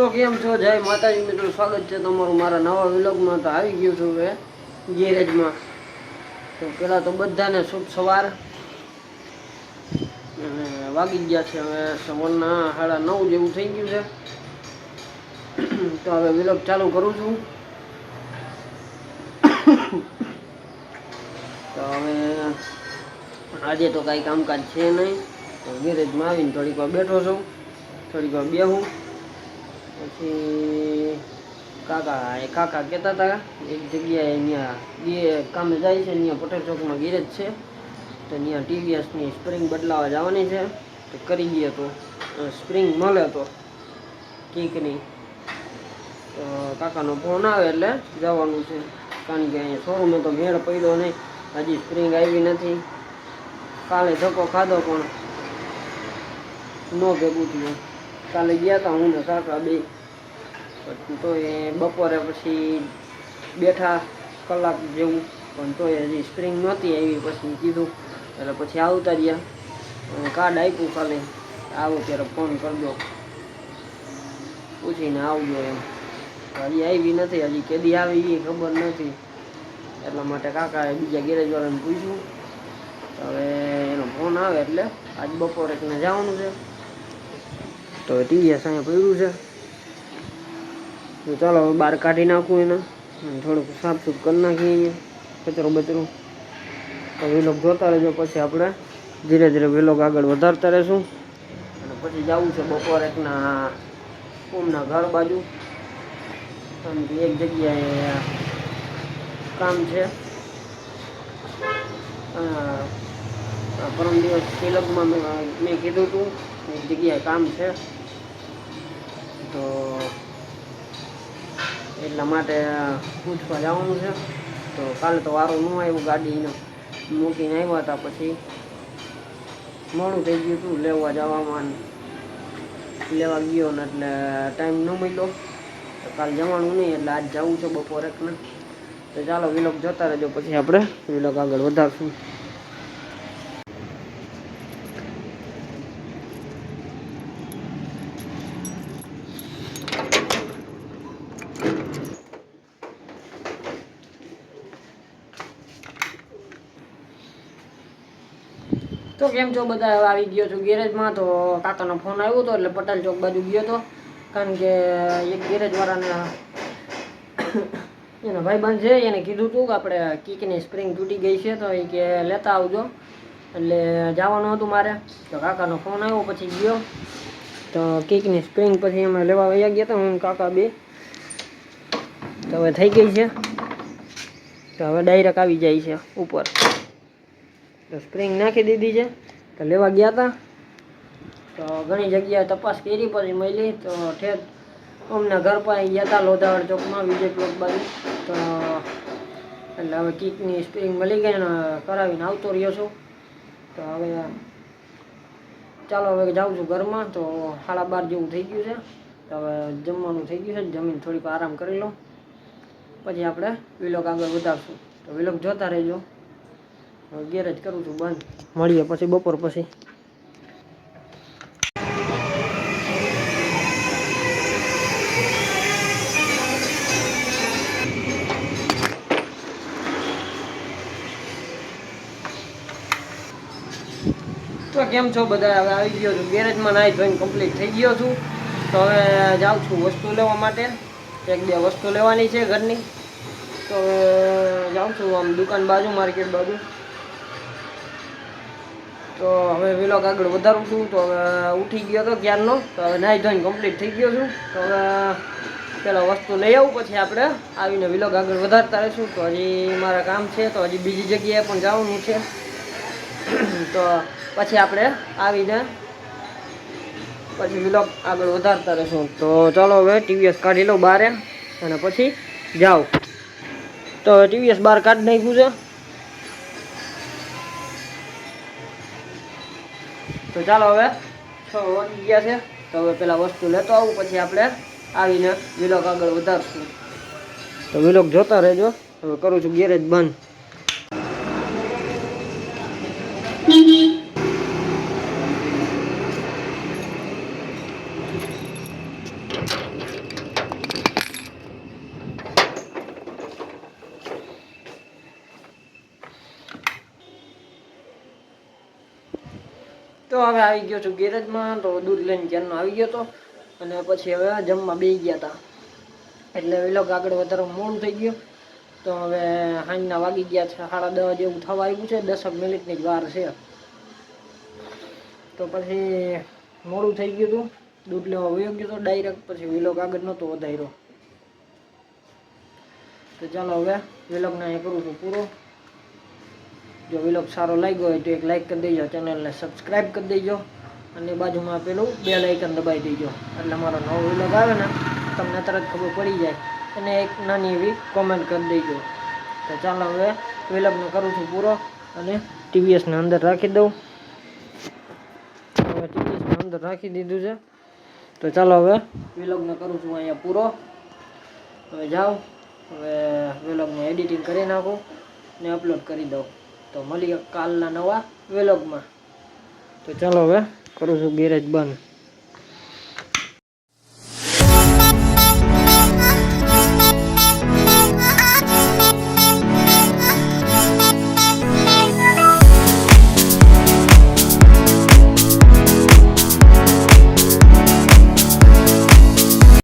તો કેમ છો? જય માતાજી મિત્રો, સ્વાગત છે તમારું મારા નવા વ્લોગમાં। તો આવી ગયું છું હવે ગેરેજમાં। તો પહેલાં તો બધાને શુભ સવાર। અને વાગી ગયા છે હવે સવારના 9:30 જેવું થઈ ગયું છે। તો હવે વ્લોગ ચાલુ કરું છું। તો હવે આજે તો કાંઈ કામકાજ છે નહીં, તો ગેરેજમાં આવીને થોડીક વાર બેઠો છું, થોડીક વાર બેહું। પછી કાકા કહેતા હતા એક જગ્યાએ ત્યાં કામે જાય છે, ત્યાં પટેલ ચોકમાં ગેરેજ છે, તો ત્યાં ટીવીએસની સ્પ્રિંગ બદલાવા જવાની છે। તો કરી દઈએ તો સ્પ્રિંગ મળે તો કીકની, તો કાકાનો ફોન આવે એટલે જવાનું છે। કારણ કે અહીંયા શોરૂમે તો મેળ પડ્યો નહીં, હજી સ્પ્રિંગ આવી નથી। કાલે ધક્કો ખાધો પણ ન ભેગું થયું। કાલે ગયા હતા હું ને કાકા બે, તો એ બપોરે પછી બેઠા કલાક જેવું, પણ તોય હજી સ્પ્રિંગ નહોતી આવી। પછી કીધું એટલે પછી આવતા રહ્યા। કાર્ડ આપ્યું, ખાલી આવો ત્યારે ફોન કરજો, પૂછીને આવજો એમ। હજી આવી નથી, હજી કેદી આવી એ ખબર નથી, એટલા માટે કાકાએ બીજા ગેરેજવાળાને પૂછ્યું। હવે એનો ફોન આવે એટલે આજ બપોરે એકને જવાનું છે। તો ટીવીએસ અહીંયા પડ્યું છે, તો ચાલો હવે બહાર કાઢી નાખું એને, થોડુંક સાફ સૂફ કરી નાખીએ અહીંયા કચરો બચરો। તો વ્લોગ જોતા રહેજો, પછી આપણે ધીરે ધીરે વ્લોગ આગળ વધારતા રહીશું। અને પછી જવું છે બપોરે એકના ઓમના ઘર બાજુ, કારણ કે એક જગ્યાએ કામ છે। પરમ દિવસ તિલકમાં મેં કીધું હતું એક જગ્યાએ કામ છે, તો એટલા માટે પૂછવા જવાનું છે। તો કાલે તો વારો ન આવ્યો, ગાડીને મૂકીને આવ્યા હતા, પછી મોડું થઈ ગયું હતું લેવા જવામાં, લેવા ગયો ને એટલે ટાઈમ ન મળ્યો। તો કાલે જવાનું નહીં એટલે આજ જવું છે બપોરે એકને। તો ચાલો વ્લોગ જોતા રહેજો, પછી આપણે વ્લોગ આગળ વધારશું। તો કેમ છો બધા? હવે આવી ગયો છું ગેરેજમાં। તો કાકાનો ફોન આવ્યો હતો એટલે પટેલ ચોક બાજુ ગયો હતો, કારણ કે એક ગેરેજવાળાને એનો ભાઈબંધ છે, એને કીધું હતું કે આપણે કીકની સ્પ્રિંગ તૂટી ગઈ છે, તો એ કે લેતા આવજો, એટલે જવાનું હતું મારે। તો કાકાનો ફોન આવ્યો પછી ગયો, તો કીકની સ્પ્રિંગ પછી અમે લેવા વયા ગયા હતા હું કાકા બે। તો હવે થઈ ગઈ છે, તો હવે ડાયરેક્ટ આવી જાય છે ઉપર। તો સ્પ્રિંગ નાખી દીધી છે, તો લેવા ગયા હતા, તો ઘણી જગ્યાએ તપાસ કરી, પછી મળી તો ઠેઠ અમના ઘર પાસે ગયા હતા લોધાવાડ ચોકમાં વિજય બ્લોક બાજુ। તો એટલે હવે કીકની સ્પ્રિંગ મળી ગઈ ને કરાવીને આવતો રહ્યો છું। તો હવે ચાલો હવે જાઉં છું ઘરમાં। તો 12:30 જેવું થઈ ગયું છે, તો હવે જમવાનું થઈ ગયું છે, જમીને થોડીક આરામ કરી લો, પછી આપણે વ્લોગ આગળ વધારશું। તો વ્લોગ જોતા રહેજો। ગેરેજ કરું છું બંધ, મળીએ પછી બપોર પછી। તો કેમ છો બધા? હવે આવી ગયો છું ગેરેજમાં, નાહી ધોઈને કમ્પ્લીટ થઈ ગયો છું। તો હવે જાઉં છું વસ્તુ લેવા માટે, એક બે વસ્તુ લેવાની છે ઘરની। તો હવે જાઉં છું આમ દુકાન બાજુ, માર્કેટ બાજુ। તો હવે વ્લોગ આગળ વધારું છું। તો હવે ઉઠી ગયો હતો ક્યારનો, તો હવે નાહી ધોઈને કમ્પ્લીટ થઈ ગયો છું। તો હવે પેલા વસ્તુ લઈ આવું, પછી આપણે આવીને વ્લોગ આગળ વધારતા રહીશું। તો હજી મારા કામ છે, તો હજી બીજી જગ્યાએ પણ જવાનું છે, તો પછી આપણે આવીને પછી વ્લોગ આગળ વધારતા રહીશું। તો ચાલો હવે ટીવીએસ કાઢી લો બહાર, અને પછી જાઓ। તો ટીવીએસ બહાર કાઢી નાખ્યું છે, તો ચાલો હવે 6 વાગી ગયા છે। તો હવે પેલા વસ્તુ લેતો આવું, પછી આપણે આવીને વ્લોગ આગળ વધારશું। તો વ્લોગ જોતા રહેજો। હવે કરું છું ગેરેજ બંધ। તો હવે આવી ગયો છું ગેરેજમાં. તો દૂધ લઈને ક્યારનો આવી ગયો હતો અને પછી હવે જમવા બેસી ગયા હતા, એટલે વિલોગ આગળ વધારે મોડું થઈ ગયું. તો હવે સાંજના વાગી ગયા છે 10:30 જેવું થવા આવ્યું છે, 10 મિનિટની જ વાર છે. તો પછી મોડું થઈ ગયું હતું, દૂધ લેવા વયો ગયો હતો ડાયરેક્ટ, પછી વિલોગ આગળ નહોતો વધાર્યો. તો ચાલો હવે વિલોગને અહીં કરું છું પૂરો. જો વિલોગ સારો લાગ્યો હોય તો એક લાઈક કરી દેજો, ચેનલને સબસ્ક્રાઈબ કરી દેજો અને બાજુમાં પેલું બેલ આઇકન દબાવી દેજો, એટલે મારો નવો વિલોગ આવે ને તમને તરત ખબર પડી જાય. અને એક નાની એવી કોમેન્ટ કરી દેજો. તો ચાલો હવે વિલોગને કરું છું પૂરો અને ટીવીએસને અંદર રાખી દઉં. હવે ટીવીએસને અંદર રાખી દીધું છે. તો ચાલો હવે વિલોગને કરું છું અહીંયા પૂરો. હવે જાઓ, હવે વિલોગને એડિટિંગ કરી નાખું ને અપલોડ કરી દઉં. તો મળીએ કાલના નવા વિલોગમાં. તો ચાલો હવે કરું છું ગેરેજ બંધ.